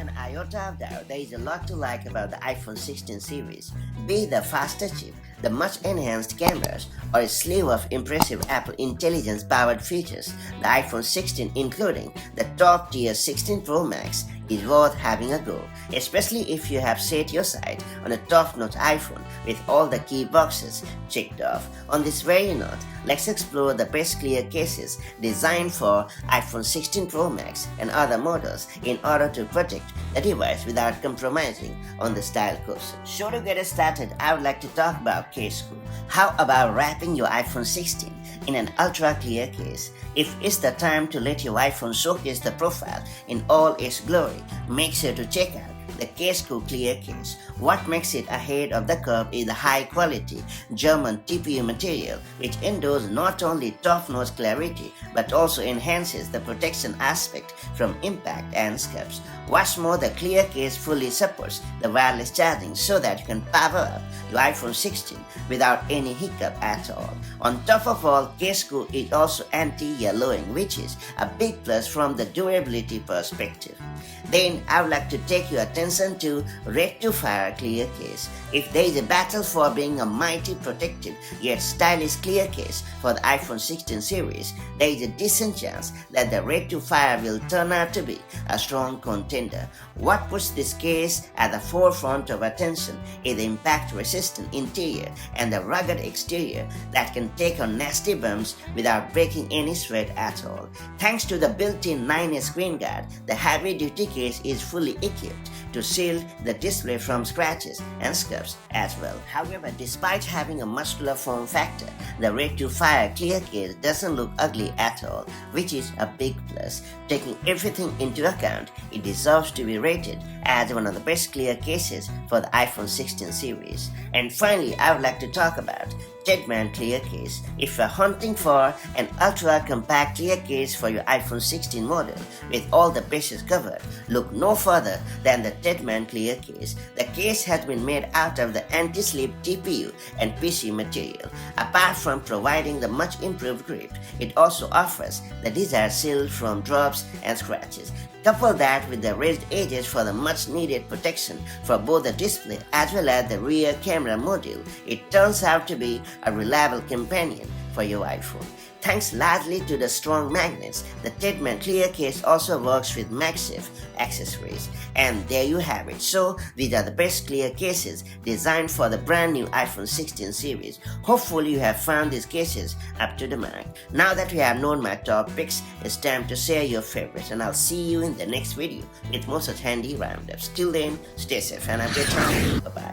an iota of doubt, there is a lot to like about the iPhone 16 series, be it the faster chip, the much enhanced cameras, or a slew of impressive Apple Intelligence powered features. The iPhone 16, including the top tier 16 Pro Max, is worth having a go, especially if you have set your sight on a top-notch iPhone with all the key boxes checked off. On this very note, let's explore the best clear cases designed for iPhone 16 Pro Max and other models in order to protect the device without compromising on the style quotient. So to get us started, I would like to talk about case cool. How about wrapping your iPhone 16 in an ultra clear case? If it's the time to let your iPhone showcase the profile in all its glory, make sure to check out the Case Cool Clear Case. What makes it ahead of the curve is the high-quality German TPU material, which endures not only top-notch clarity but also enhances the protection aspect from impact and scuffs. What's more, the clear case fully supports the wireless charging so that you can power up your iPhone 16 without any hiccup at all. On top of all, Case Cool is also anti-yellowing, which is a big plus from the durability perspective. Then I would like to take your attention to RedToFire Clear Case. If there is a battle for being a mighty protective yet stylish clear case for the iPhone 16 series, there is a decent chance that the RedToFire will turn out to be a strong contender. What puts this case at the forefront of attention is the impact-resistant interior and the rugged exterior that can take on nasty bumps without breaking any sweat at all. Thanks to the built-in 9S screen guard, the heavy-duty case is fully equipped to shield the display from scratches and scuffs as well. However, despite having a muscular form factor, the RedToFire clear case doesn't look ugly at all, which is a big plus. Taking everything into account, it deserves to be rated as one of the best clear cases for the iPhone 16 series. And finally, I would like to talk about Jadman clear case. If you're hunting for an ultra-compact clear case for your iPhone 16 model with all the bases covered, look no further than the Jadman clear case. The case has been made out of the anti-slip TPU and PC material. Apart from providing the much improved grip, it also offers the desired shield from drops and scratches. Couple that with the raised edges for the much needed protection for both the display as well as the rear camera module, it turns out to be a reliable companion for your iPhone. Thanks largely to the strong magnets, the Jadman clear case also works with MagSafe accessories. And there you have it. So these are the best clear cases designed for the brand new iPhone 16 series. Hopefully you have found these cases up to the mark. Now that we have known my top picks, it's time to share your favorites, and I'll see you in the next video with more such handy roundups. Till then, stay safe and have a good time. Bye-bye.